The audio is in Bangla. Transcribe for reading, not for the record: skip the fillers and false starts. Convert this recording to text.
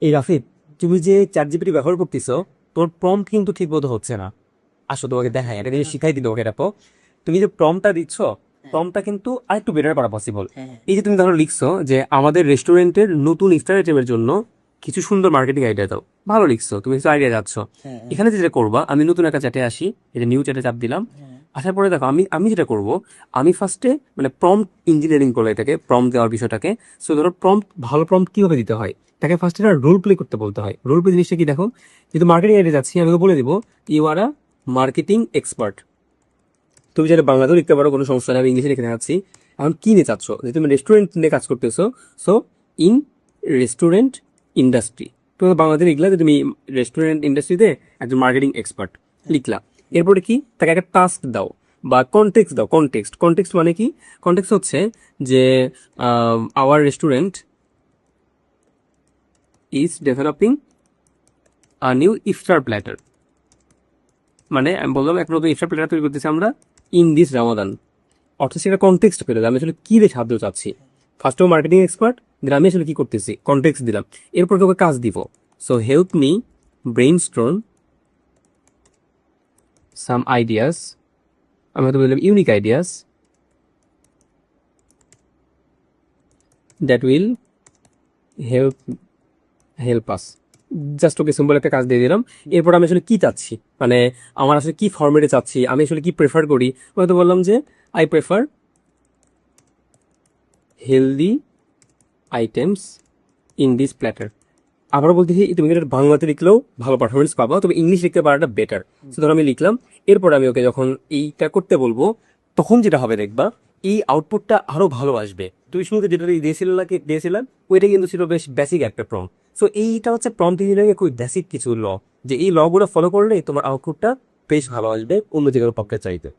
এই রাফিদ, তুমি যে চ্যাট জিপিটি ব্যবহার করতেছো, তোর প্রম্পট কিন্তু ঠিক মতো হচ্ছে না। আসো তোমাকে দেখাই, এটা কিন্তু শিখাই দিই তোমাকে। দেখো, তুমি যে প্রম্পটটা দিচ্ছ, প্রম্পটটা কিন্তু আরেকটু বেটার করা পসিবল। এই যে তুমি ধরো লিখছো যে আমাদের রেস্টুরেন্টের নতুন ইফতার আইটেমের জন্য কিছু সুন্দর মার্কেটিং আইডিয়া দাও, ভালো লিখছো, তুমি কিছু আইডিয়া যাচ্ছ। এখানে যেটা করবা, আমি নতুন একটা চ্যাটে আসি, এই যে নিউ চ্যাটে চাপ দিলাম। আসার পরে দেখো, আমি আমি যেটা করব, আমি ফার্স্টে মানে প্রম্পট ইঞ্জিনিয়ারিং করলে এটাকে প্রম্পট দেওয়ার বিষয়টাকে। সো ধরো প্রম্পট, ভালো প্রম্পট কিভাবে দিতে হয়, তাকে ফার্স্টে একটা রোল প্লে করতে বলতে হয়। রোল প্লে জিনিসটা কি দেখো, যেহেতু মার্কেটিং আইডিয়া যাচ্ছি, আমি ওকে বলে দিব you are a marketing expert. তুমি চাইলে বাংলাতেও লিখতে পারো, কোনো সমস্যা নেই, আমি ইংলিশে লিখে দেখাচ্ছি। এখন কি নিয়ে চাচ্ছ, যে তুমি রেস্টুরেন্ট নিয়ে কাজ করতেছো, সো ইন রেস্টুরেন্ট ইন্ডাস্ট্রি। তুমি বাংলাতে লিখলা যে তুমি রেস্টুরেন্ট ইন্ডাস্ট্রিতে একজন মার্কেটিং এক্সপার্ট লিখলা। এরপরে কি, তাকে একটা টাস্ক দাও বা কনটেক্সট দাও। কনটেক্সট কনটেক্সট মানে কি? কনটেক্সট হচ্ছে যে our restaurant is developing a new iftar platter. মানে আমি বললাম এক নতুন ইফতার প্ল্যাটার তৈরি করতেছি আমরা ইন দিস রামাদান। অর্থাৎ সেটা কনটেক্সট পেলো, আমি আসলে কি দিয়ে সাহায্য চাচ্ছি। ফার্স্ট মার্কেটিং এক্সপার্ট, দেন আমি আসলে কি করতেছি, কনটেক্সট দিলাম। এরপর তোকে কাজ দিব। So help me brainstorm some ideas. আমি হয়তো বললাম unique ideas that will help help us. Just okay simple একটা কাজ দিয়ে দিলাম। এরপর আমি আসলে কি চাচ্ছি, মানে আমার আসলে কি ফরম্যাটে চাচ্ছি, আমি আসলে কি প্রেফার করি। হয়তো বললাম যে I prefer healthy items in this platter. আবারও বলতেছি, তুমি এটা বাংলাতে লিখলেও ভালো পারফরমেন্স পাবা, তবে ইংলিশ লিখতে পারাটা বেটার। সো ধরো আমি লিখলাম, এরপর আমি ওকে যখন এইটা করতে বলবো, তখন যেটা হবে দেখবা, এই আউটপুটটা আরো ভালো আসবে। তুই শুরুতে যেটা দিয়েছিলাম, ওইটা কিন্তু ছিল বেশ বেসিক একটা প্রম্পট। সো এইটা হচ্ছে প্রম্পট ইঞ্জিনিয়ারিং এর খুবই বেসিক কিছু ল, যে এই ল গুলো ফলো করলে তোমার আউটপুটটা বেশ ভালো আসবে অন্য যে কোনো পক্ষের চাইতে।